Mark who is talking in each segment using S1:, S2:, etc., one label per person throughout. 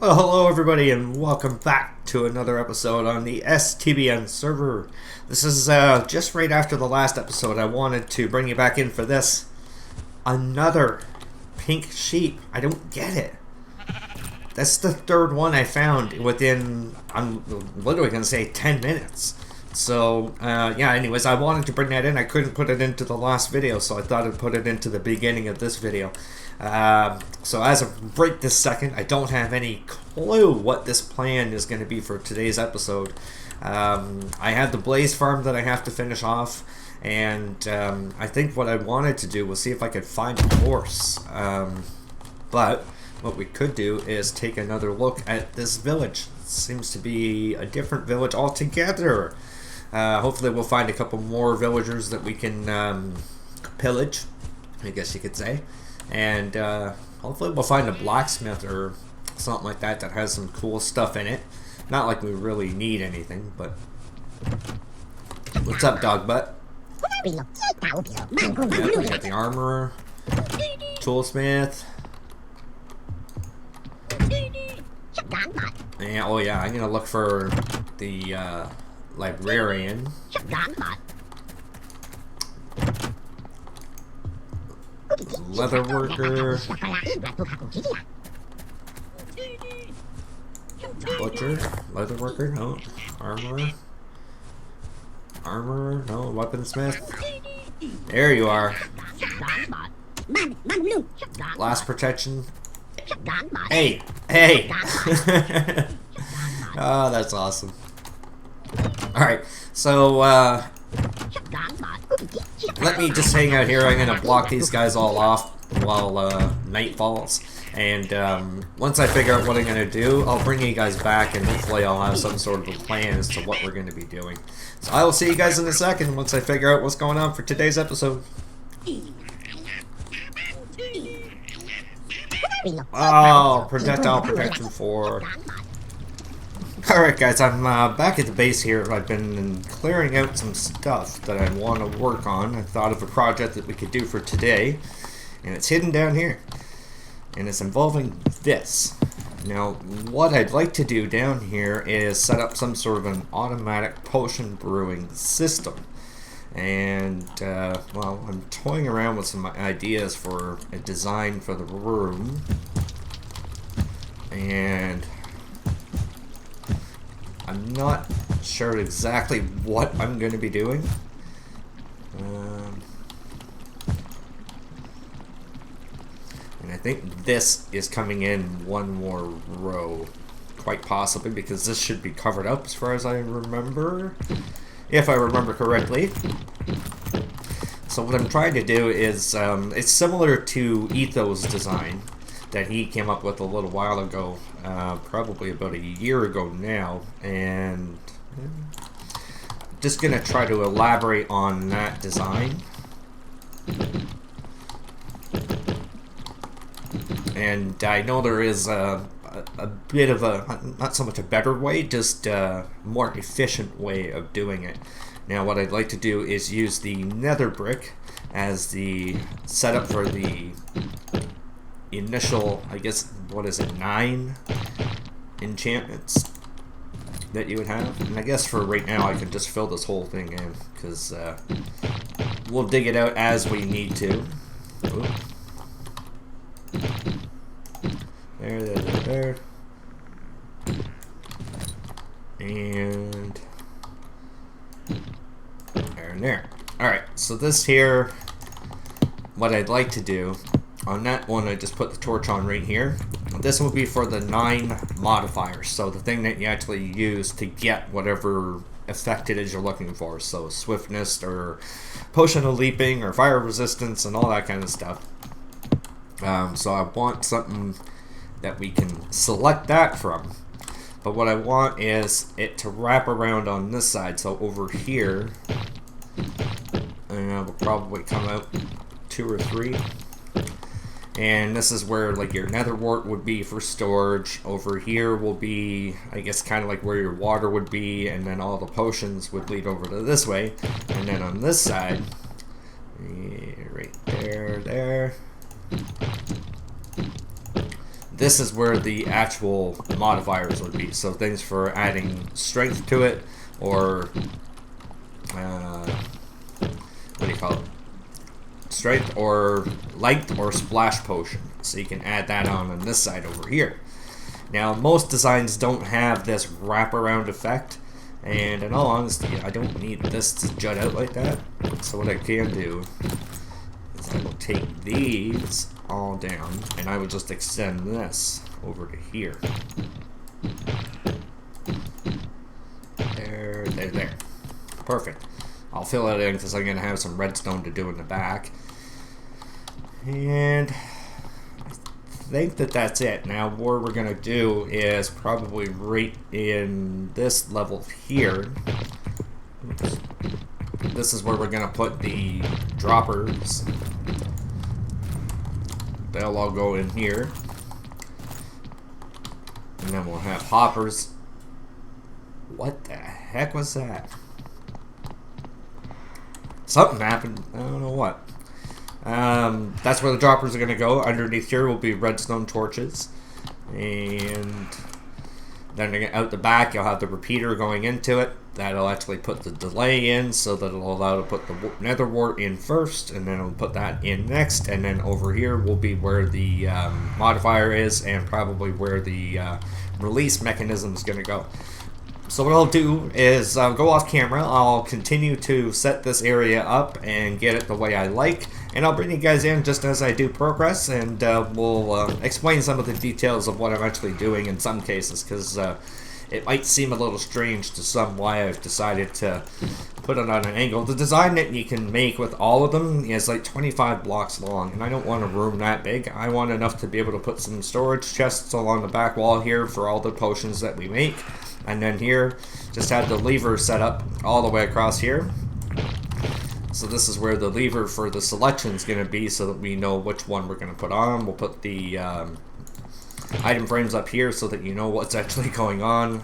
S1: Well, hello everybody and welcome back to another episode on the STBN server. This is just right after the last episode. I wanted to bring you back in for this. Another pink sheep. I don't get it. That's the third one I found within, I'm literally going to say 10 minutes. So, yeah, anyways, I wanted to bring that in. I couldn't put it into the last video, so I thought I'd put it into the beginning of this video. So as of right this second, I don't have any clue what this plan is going to be for today's episode. I have the blaze farm that I have to finish off, and I think what I wanted to do was see if I could find a horse. But what we could do is take another look at this village. It seems to be a different village altogether. Hopefully we'll find a couple more villagers that we can pillage, I guess you could say. And hopefully we'll find a blacksmith or something like that that has some cool stuff in it. Not like we really need anything, but... What's up, dog butt? Yeah, we got the armorer, toolsmith. And, oh yeah, I'm gonna look for the librarian. Leather worker. Butcher. Leather worker. No. Armorer. Armorer. No. Weaponsmith. There you are. Last protection. Hey. Hey. Oh, that's awesome. Alright. So, let me just hang out here. I'm going to block these guys all off while night falls. And once I figure out what I'm going to do, I'll bring you guys back and hopefully I'll have some sort of a plan as to what we're going to be doing. So I will see you guys in a second once I figure out what's going on for today's episode. Oh, projectile protection 4. Alright guys, I'm back at the base here. I've been clearing out some stuff that I want to work on. I thought of a project that we could do for today, and it's hidden down here. And it's involving this. Now, what I'd like to do down here is set up some sort of an automatic potion brewing system. And, well, I'm toying around with some ideas for a design for the room. And I'm not sure exactly what I'm going to be doing. And I think this is coming in one more row, quite possibly, because this should be covered up as far as I remember, if I remember correctly. So what I'm trying to do is, it's similar to Etho's design that he came up with a little while ago, probably about a year ago now, and just gonna try to elaborate on that design. And I know there is a bit of a, not so much a better way, just a more efficient way of doing it. Now what I'd like to do is use the nether brick as the setup for the initial, I guess, what is it, 9 enchantments that you would have. And I guess for right now I can just fill this whole thing in, because we'll dig it out as we need to. Ooh. There. And there. Alright, so this here, what I'd like to do, on that one I just put the torch on right here. This will be for the 9 modifiers, so the thing that you actually use to get whatever effect it is you're looking for. So swiftness, or potion of leaping, or fire resistance, and all that kind of stuff. So I want something that we can select that from. But what I want is it to wrap around on this side. So over here, will probably come out 2 or 3. And this is where like your nether wart would be for storage. Over here will be, I guess, kind of like where your water would be, and then all the potions would lead over to this way. And then on this side, right there, this is where the actual modifiers would be. So things for adding strength to it, or what do you call it? Strength or light or splash potion. So you can add that on this side over here. Now most designs don't have this wraparound effect, and in all honesty I don't need this to jut out like that. So what I can do is I will take these all down and I will just extend this over to here. There. Perfect. I'll fill it in because I'm going to have some redstone to do in the back. And I think that that's it. Now what we're going to do is probably right in this level here. Oops. This is where we're going to put the droppers. They'll all go in here. And then we'll have hoppers. What the heck was that? Something happened. I don't know what. That's where the droppers are going to go. Underneath here will be redstone torches. And then out the back you'll have the repeater going into it. That'll actually put the delay in, so that it'll allow to put the nether wart in first, and then it'll put that in next, and then over here will be where the modifier is, and probably where the release mechanism is going to go. So what I'll do is go off camera. I'll continue to set this area up and get it the way I like, and I'll bring you guys in just as I do progress, and we'll explain some of the details of what I'm actually doing in some cases, because it might seem a little strange to some why I've decided to put it on an angle. The design that you can make with all of them is like 25 blocks long, and I don't want a room that big. I want enough to be able to put some storage chests along the back wall here for all the potions that we make. And then here, just have the lever set up all the way across here. So this is where the lever for the selection is going to be, so that we know which one we're going to put on. We'll put the item frames up here so that you know what's actually going on,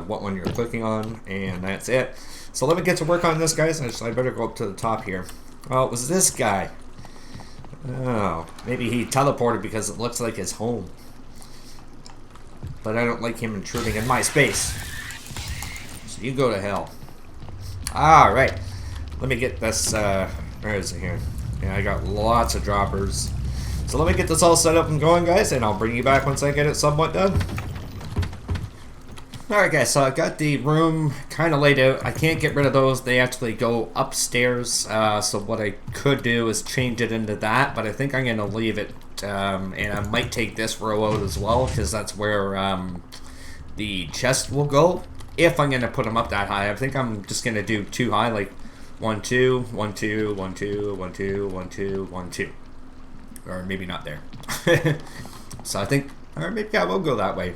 S1: what one you're clicking on, and that's it. So let me get to work on this, guys. I better go up to the top here. Oh, it was this guy. Oh, maybe he teleported because it looks like his home. But I don't like him intruding in my space. So you go to hell. Alright. Let me get this, where is it here? Yeah, I got lots of droppers. So let me get this all set up and going, guys, and I'll bring you back once I get it somewhat done. Alright, guys, so I've got the room kind of laid out. I can't get rid of those. They actually go upstairs. So what I could do is change it into that, but I think I'm going to leave it. And I might take this row out as well, because that's where the chest will go. If I'm going to put them up that high, I think I'm just going to do 2 high, like 1, 2, 1, 2, 1, 2, 1, 2, 1, 2, 1, 2. Or maybe not there. So I think, or maybe I will go that way.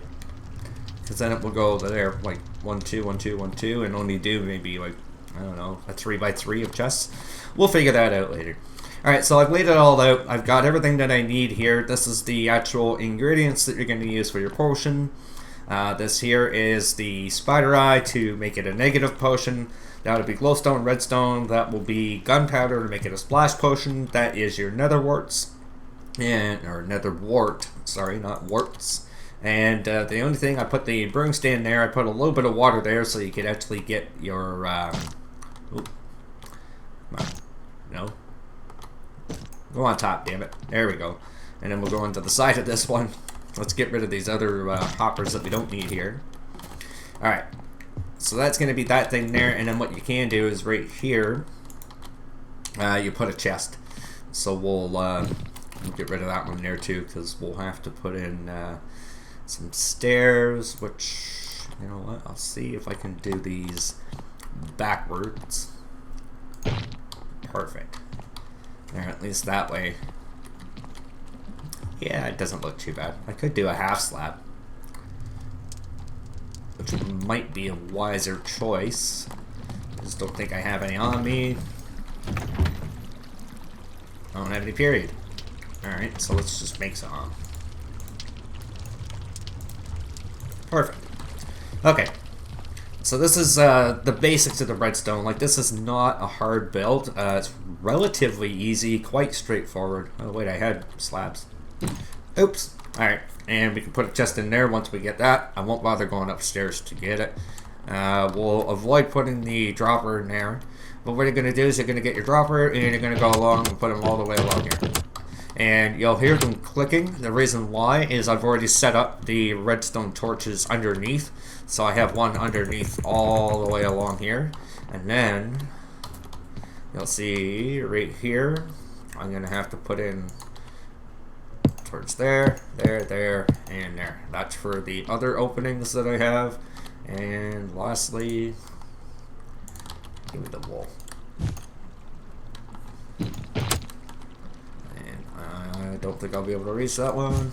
S1: Because then it will go there, like 1, 2, 1, 2, 1, 2, and only do maybe like, I don't know, a 3x3 of chests. We'll figure that out later. Alright, so I've laid it all out. I've got everything that I need here. This is the actual ingredients that you're going to use for your potion. This here is the spider eye to make it a negative potion. That would be glowstone, redstone. That will be gunpowder to make it a splash potion. That is your nether warts. Or nether wart, sorry, not warts. And the only thing, I put the brewing stand there. I put a little bit of water there so you could actually get your... no. Go on top, damn it. There we go. And then we'll go into the side of this one. Let's get rid of these other hoppers that we don't need here. Alright. So that's going to be that thing there. And then what you can do is right here, you put a chest. So we'll get rid of that one there too, because we'll have to put in some stairs, which, you know what, I'll see if I can do these backwards. Perfect. There, at least that way. Yeah, it doesn't look too bad. I could do a half slab, which might be a wiser choice. I just don't think I have any on me. I don't have any period. Alright, so let's just make some. Perfect. Okay. So this is the basics of the redstone. Like, this is not a hard build. It's relatively easy, quite straightforward. Oh wait, I had slabs. Oops. Alright. and we can put it just in there once we get that. I won't bother going upstairs to get it. We'll avoid putting the dropper in there. But what you're going to do is you're going to get your dropper and you're going to go along and put them all the way along here. And you'll hear them clicking. The reason why is I've already set up the redstone torches underneath. So I have one underneath all the way along here. And then you'll see right here, I'm going to have to put in towards there, there, and there. That's for the other openings that I have. And lastly, give me the wool. And I don't think I'll be able to reach that one.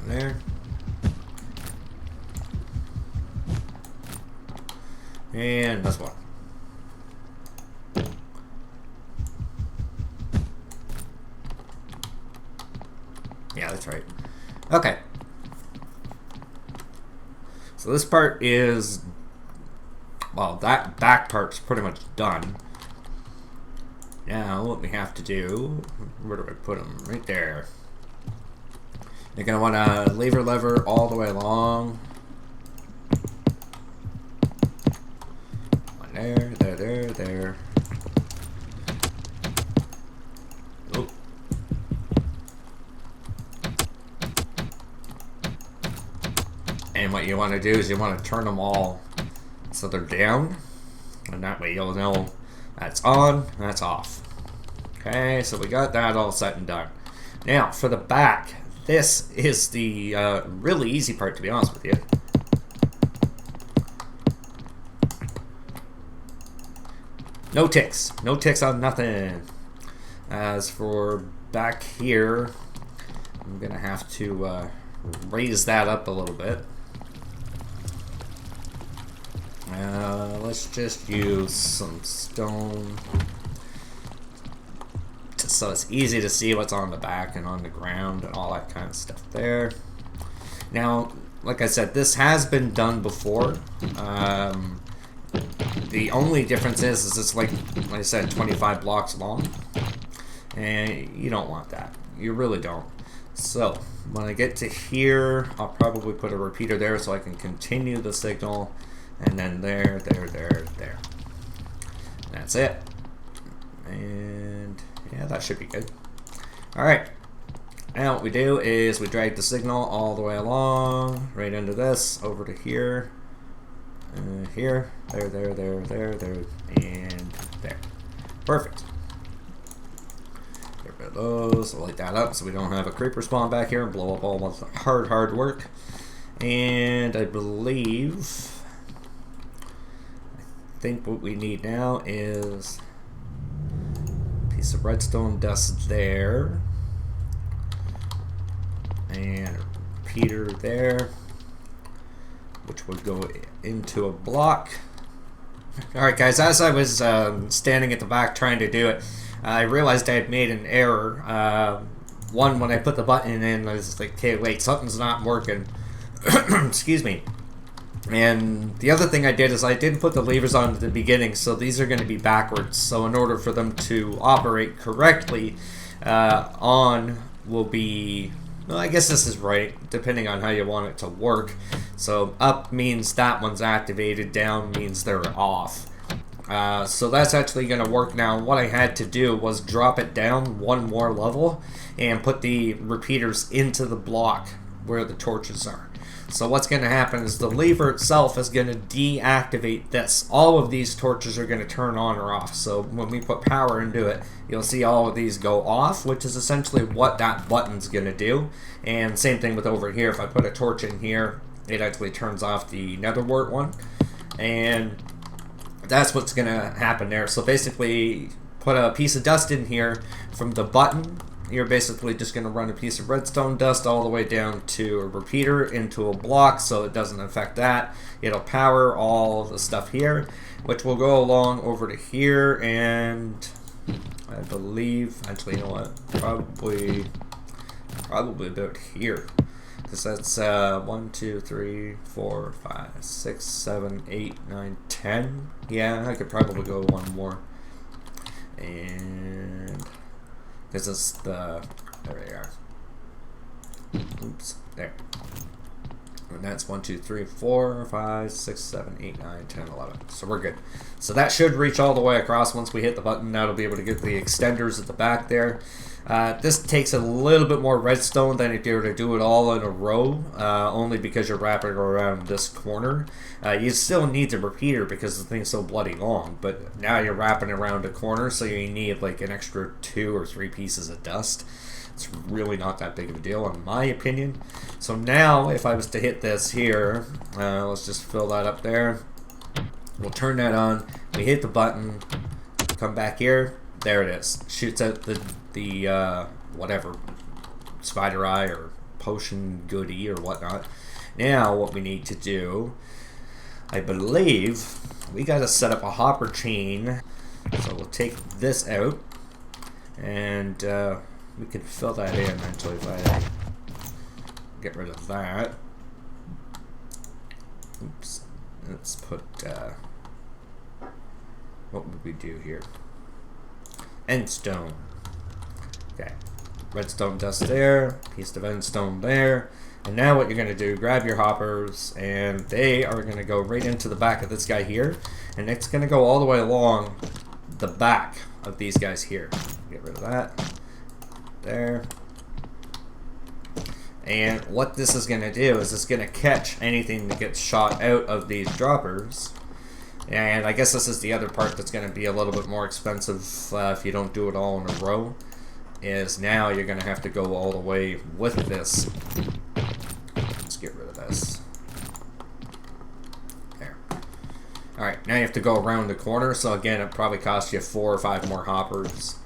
S1: There. And this one. Yeah, that's right. Okay. So this part is, well, that back part's pretty much done. Now, what we have to do, where do I put them? Right there. You're going to want to lever all the way along. One there. Oh. And what you want to do is you want to turn them all so they're down. And that way you'll know that's on, that's off. Okay, so we got that all set and done. Now, for the back, this is the really easy part, to be honest with you. No ticks on nothing. As for back here, I'm gonna have to raise that up a little bit. Let's just use some stone so it's easy to see what's on the back and on the ground and all that kind of stuff there. Now, like I said, this has been done before. The only difference is it's like I said, 25 blocks long, and you don't want that. You really don't. So when I get to here, I'll probably put a repeater there so I can continue the signal, and then there. That's it. And yeah, that should be good. Alright. Now what we do is we drag the signal all the way along, right into this, over to here, here, there, and there. Perfect. Get rid of those, light that up so we don't have a creeper spawn back here and blow up all the hard work. And I think what we need now is a piece of redstone dust there, and a repeater there, which would go into a block. Alright guys, as I was standing at the back trying to do it, I realized I had made an error. One, when I put the button in, I was like, okay, wait, something's not working. Excuse me. And the other thing I did is I didn't put the levers on at the beginning, so these are going to be backwards. So in order for them to operate correctly, on will be, well, I guess this is right, depending on how you want it to work. So up means that one's activated, down means they're off. So that's actually going to work now. What I had to do was drop it down one more level and put the repeaters into the block where the torches are. So what's going to happen is the lever itself is going to deactivate this. All of these torches are going to turn on or off. So when we put power into it, you'll see all of these go off, which is essentially what that button's going to do. And same thing with over here. If I put a torch in here, it actually turns off the nether wart one. And that's what's going to happen there. So basically, put a piece of dust in here from the button. You're basically just going to run a piece of redstone dust all the way down to a repeater into a block so it doesn't affect that. It'll power all the stuff here, which will go along over to here, and I believe, actually, you know what, probably about here. Because that's 1, 2, 3, 4, 5, 6, 7, 8, 9, 10. Yeah, I could probably go one more. And this is the, there we are. Oops, there. And that's 1, 2, 3, 4, 5, 6, 7, 8, 9, 10, 11. So we're good. So that should reach all the way across once we hit the button. Now it'll be able to get the extenders at the back there. This takes a little bit more redstone than if you were to do it all in a row, only because you're wrapping around this corner. You still need the repeater because the thing's so bloody long, but now you're wrapping around a corner, so you need like an extra 2 or 3 pieces of dust. It's really not that big of a deal in my opinion. So now if I was to hit this here, let's just fill that up there. We'll turn that on. We hit the button. Come back here. There it is. Shoots out the whatever spider eye or potion goodie or whatnot. Now what we need to do, I believe, we got to set up a hopper chain. So we'll take this out and we can fill that in actually if I get rid of that. Oops. Let's put, what would we do here? Endstone. Okay. Redstone dust there, piece of endstone there. And now what you're going to do, grab your hoppers, and they are going to go right into the back of this guy here. And it's going to go all the way along the back of these guys here. Get rid of that. There. And what this is going to do is it's going to catch anything that gets shot out of these droppers. And I guess this is the other part that's going to be a little bit more expensive if you don't do it all in a row. Is now you're going to have to go all the way with this. Let's get rid of this. There. Alright, now you have to go around the corner. So again, it probably costs you 4 or 5 more hoppers.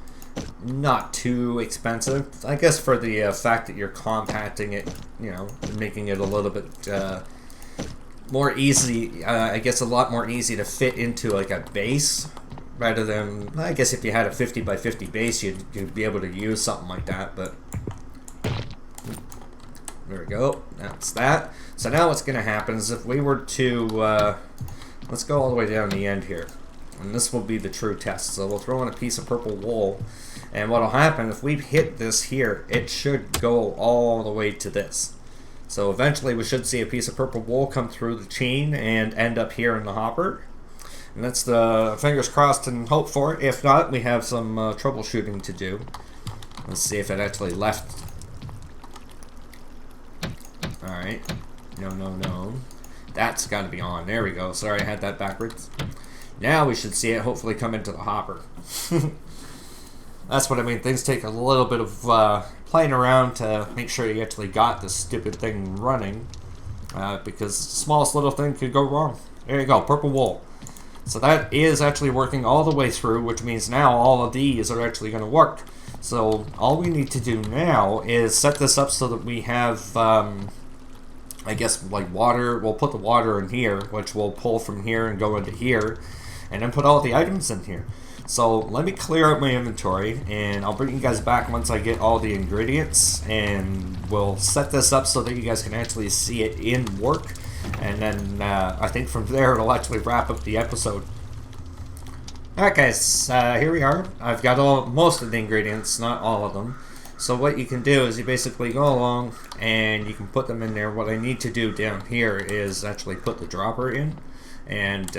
S1: Not too expensive, I guess, for the fact that you're compacting it, you know, making it a little bit more easy. I guess a lot more easy to fit into like a base rather than, I guess, if you had a 50 by 50 base, you'd be able to use something like that. But there we go. That's that. So now what's going to happen is if we were to let's go all the way down the end here. And this will be the true test. So we'll throw in a piece of purple wool. And what will happen, if we hit this here, it should go all the way to this. So eventually we should see a piece of purple wool come through the chain and end up here in the hopper. And that's the fingers crossed and hope for it. If not, we have some troubleshooting to do. Let's see if it actually left. Alright. No. That's got to be on. There we go. Sorry, I had that backwards. Now we should see it hopefully come into the hopper. That's what I mean. Things take a little bit of playing around to make sure you actually got this stupid thing running. Because the smallest little thing could go wrong. There you go, purple wool. So that is actually working all the way through, which means now all of these are actually going to work. So all we need to do now is set this up so that we have, I guess, like water. We'll put the water in here, which we'll pull from here and go into here. And then put all the items in here. So let me clear out my inventory, and I'll bring you guys back once I get all the ingredients, and we'll set this up so that you guys can actually see it in work. And then I think from there it'll actually wrap up the episode. Alright guys, here we are. I've got most of the ingredients, not all of them. So what you can do is you basically go along and you can put them in there. What I need to do down here is actually put the dropper in, and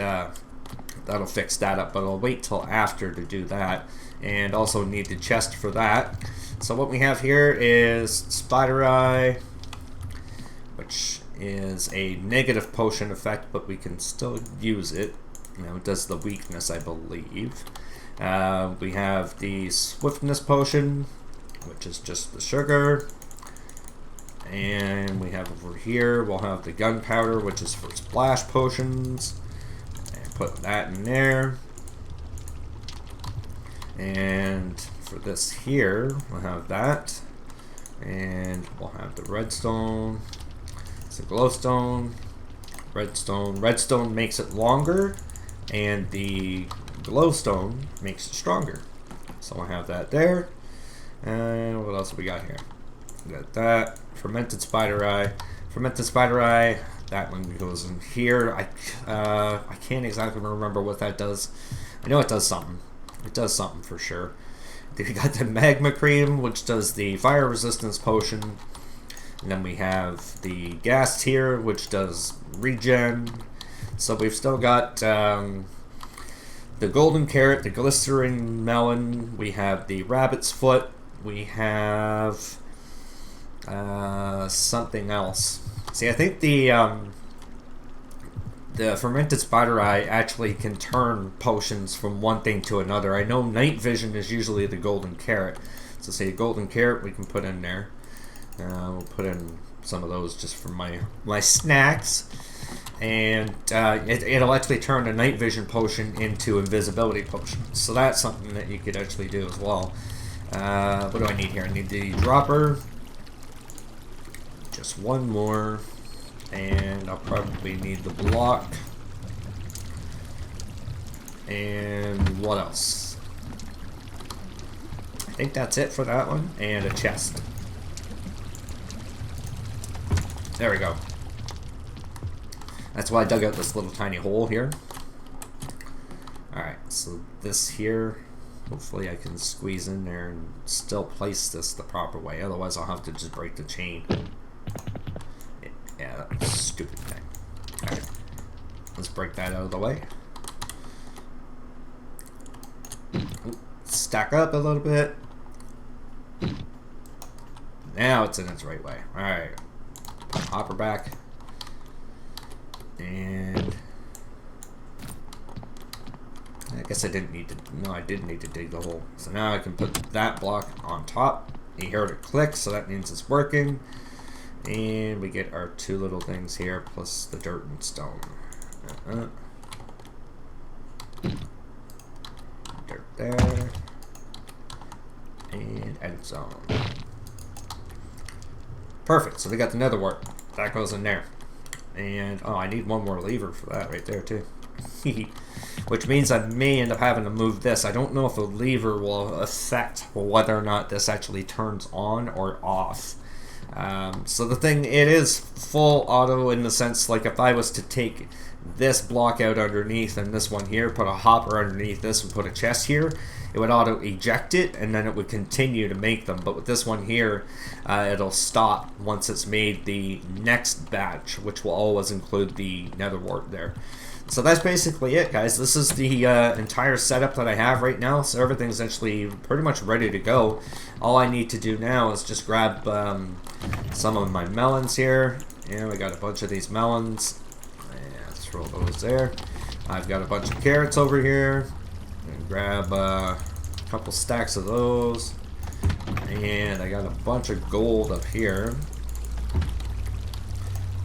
S1: that'll fix that up, but I'll wait till after to do that. And also need the chest for that. So what we have here is Spider Eye, which is a negative potion effect, but we can still use it. You know, it does the weakness, I believe. We have the Swiftness potion, which is just the sugar. And we have over here, we'll have the gunpowder, which is for splash potions. Put that in there. And for this here, we'll have that. And we'll have the redstone. It's a glowstone. Redstone. Redstone makes it longer, and the glowstone makes it stronger. So we'll have that there. And what else have we got here? We got that. Fermented spider eye. Fermented spider eye. That one goes in here. I can't exactly remember what that does. I know it does something. It does something for sure. Then we got the magma cream, which does the fire resistance potion. And then we have the gas tier, which does regen. So we've still got the golden carrot, the glistering melon. We have the rabbit's foot. We have something else. See, I think the fermented spider eye actually can turn potions from one thing to another. I know night vision is usually the golden carrot. So say golden carrot we can put in there. We'll put in some of those just for my snacks. And it'll actually turn a night vision potion into invisibility potion. So that's something that you could actually do as well. What do I need here? I need the dropper. Just one more. And I'll probably need the block. And what else? I think that's it for that one. And a chest. There we go. That's why I dug out this little tiny hole here. Alright, so this here, hopefully I can squeeze in there and still place this the proper way. Otherwise I'll have to just break the chain. Yeah, that's a stupid thing. Alright, let's break that out of the way. Stack up a little bit. Now it's in its right way. Alright, hopper back. And I guess I didn't need to, no, I did need to dig the hole. So now I can put that block on top. You heard it click, so that means it's working. And we get our two little things here, plus the dirt and stone. Dirt there. And end zone. Perfect, so we got the nether wart. That goes in there. And, oh, I need one more lever for that right there, too. Which means I may end up having to move this. I don't know if a lever will affect whether or not this actually turns on or off. So the thing, it is full auto in the sense, like if I was to take this block out underneath and this one here, put a hopper underneath this and put a chest here, it would auto eject it and then it would continue to make them. But with this one here, it'll stop once it's made the next batch, which will always include the nether wart there. So that's basically it, guys. This is the entire setup that I have right now. So everything's actually pretty much ready to go. All I need to do now is just grab some of my melons here. And we got a bunch of these melons. And throw those there. I've got a bunch of carrots over here. And grab a couple stacks of those. And I got a bunch of gold up here.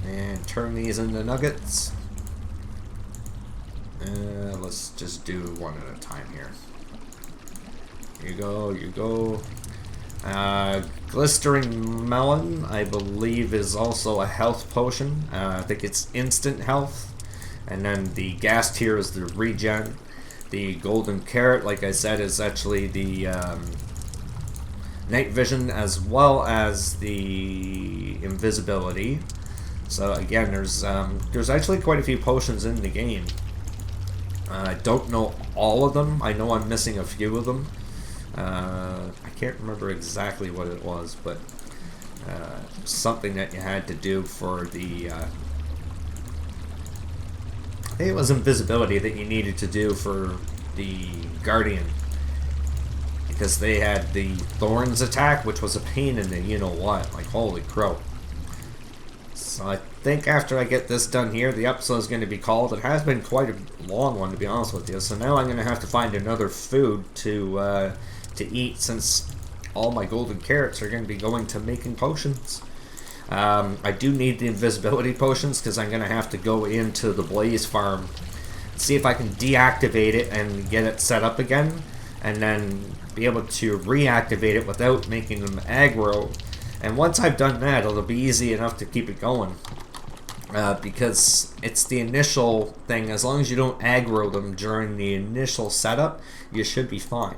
S1: And turn these into nuggets. Let's just do one at a time here. You go, you go. Glistering melon, I believe, is also a health potion. I think it's instant health. And then the gas tier is the regen. The golden carrot, like I said, is actually the night vision as well as the invisibility. So again, there's actually quite a few potions in the game. I don't know all of them. I know I'm missing a few of them. I can't remember exactly what it was, but something that you had to do for the... I think it was invisibility that you needed to do for the Guardian. Because they had the Thorns attack, which was a pain in the you-know-what. Like, holy crow. So I think after I get this done here, the episode is going to be called. It has been quite a long one, to be honest with you. So now I'm going to have to find another food to eat, since all my golden carrots are going to be going to making potions. I do need the invisibility potions because I'm going to have to go into the Blaze farm, see if I can deactivate it and get it set up again, and then be able to reactivate it without making them aggro. And once I've done that, it'll be easy enough to keep it going. Because it's the initial thing. As long as you don't aggro them during the initial setup, you should be fine.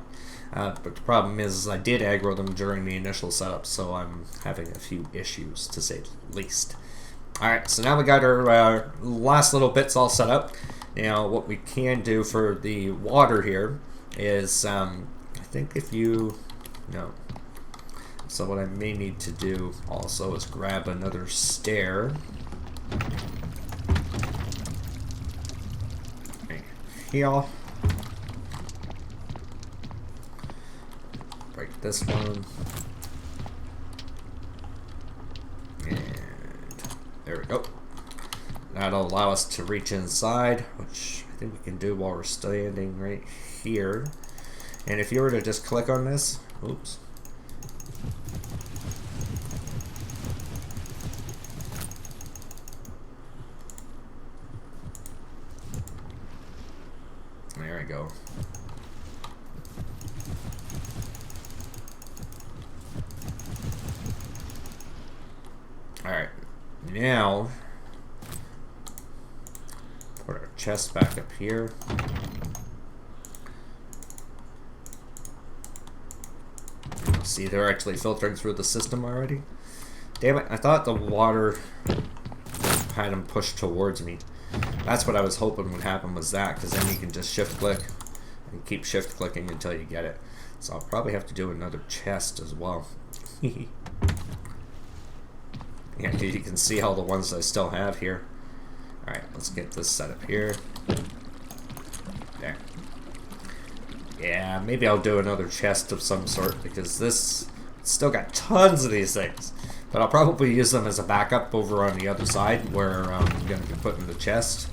S1: But the problem is I did aggro them during the initial setup, so I'm having a few issues, to say the least. Alright, so now we got our last little bits all set up. Now, what we can do for the water here is, I think if you... No. So what I may need to do also is grab another stair. Right here. Break this one. And there we go. That'll allow us to reach inside, which I think we can do while we're standing right here. And if you were to just click on this, oops. There we go. Alright, now put our chest back up here. See, they're actually filtering through the system already. Damn it, I thought the water had them pushed towards me. That's what I was hoping would happen, was that, because then you can just shift click and keep shift clicking until you get it. So I'll probably have to do another chest as well. Yeah, you can see all the ones I still have here. Alright, let's get this set up here. There. Yeah, maybe I'll do another chest of some sort, because this still got tons of these things. But I'll probably use them as a backup over on the other side, where I'm going to be putting the chest.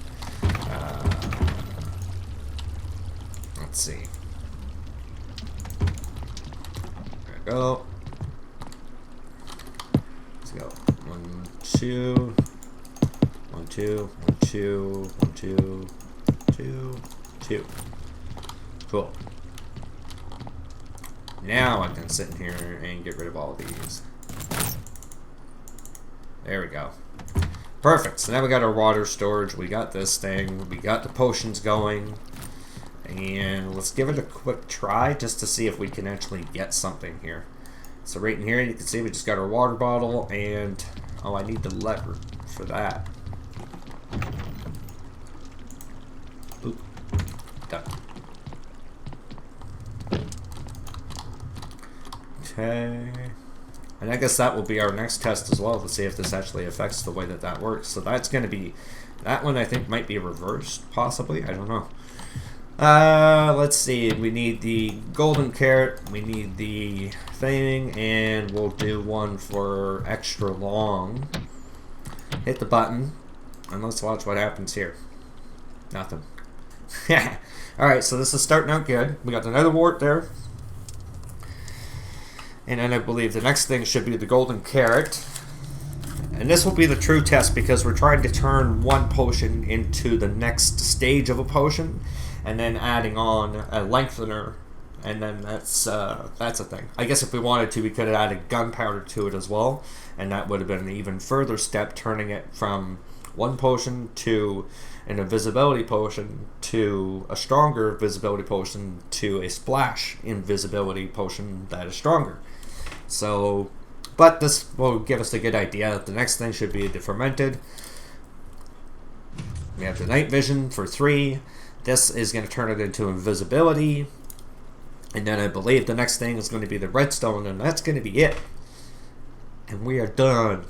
S1: Let's see. There we go. Let's go. 1, 2. 1, 2. 1, 2. 1, 2. 2. 2. Cool. Now I can sit in here and get rid of all of these. There we go. Perfect. So now we got our water storage. We got this thing. We got the potions going. And let's give it a quick try just to see if we can actually get something here. So right in here you can see we just got our water bottle and... oh, I need the lever for that. Oop. Done. Okay. And I guess that will be our next test as well, to see if this actually affects the way that that works. So that's going to be... that one I think might be reversed, possibly. I don't know. Let's see. We need the golden carrot. We need the thing. And we'll do one for extra long. Hit the button. And let's watch what happens here. Nothing. Alright, so this is starting out good. We got another wart there. And then I believe the next thing should be the golden carrot. And this will be the true test, because we're trying to turn one potion into the next stage of a potion, and then adding on a lengthener, and then that's a thing. I guess if we wanted to, we could have added gunpowder to it as well, and that would have been an even further step, turning it from one potion to an invisibility potion to a stronger visibility potion to a splash invisibility potion that is stronger. So, but this will give us a good idea. The next thing should be the fermented. We have the night vision for 3. This is going to turn it into invisibility. And then I believe the next thing is going to be the redstone, and that's going to be it. And we are done.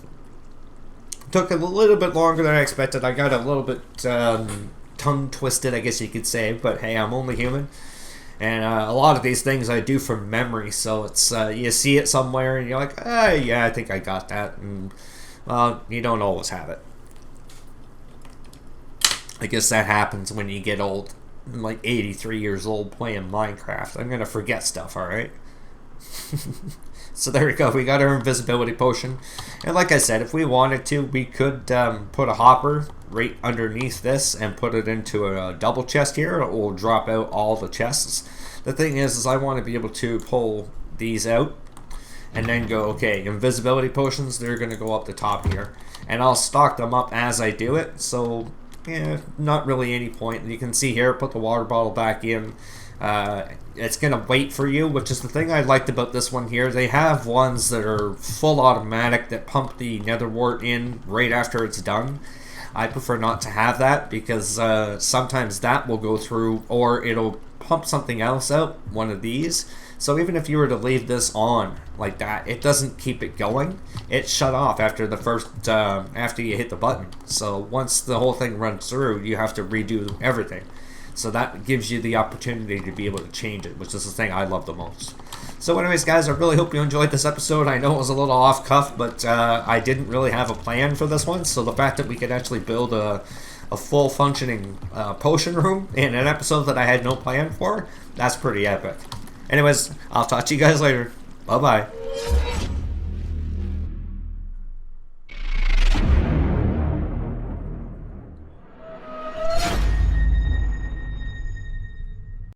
S1: Took a little bit longer than I expected. I got a little bit tongue twisted, I guess you could say, but hey, I'm only human. And a lot of these things I do from memory, so it's you see it somewhere and you're like, yeah, I think I got that, and well, you don't always have it. I guess that happens when you get old. I'm like 83 years old playing Minecraft. I'm gonna forget stuff, alright? So there we go, we got our invisibility potion. And like I said, if we wanted to, we could put a hopper right underneath this and put it into a double chest here. It will drop out all the chests. The thing is I want to be able to pull these out and then go, okay, invisibility potions, they're going to go up the top here. And I'll stock them up as I do it, so yeah, not really any point. You can see here, put the water bottle back in. It's going to wait for you, which is the thing I liked about this one here. They have ones that are full automatic that pump the nether wart in right after it's done. I prefer not to have that, because sometimes that will go through, or it'll pump something else out, one of these. So even if you were to leave this on like that, it doesn't keep it going. It shut off after the first, after you hit the button. So once the whole thing runs through, you have to redo everything. So that gives you the opportunity to be able to change it, which is the thing I love the most. So anyways, guys, I really hope you enjoyed this episode. I know it was a little off cuff, but I didn't really have a plan for this one. So the fact that we could actually build a full functioning potion room in an episode that I had no plan for, that's pretty epic. Anyways, I'll talk to you guys later. Bye-bye.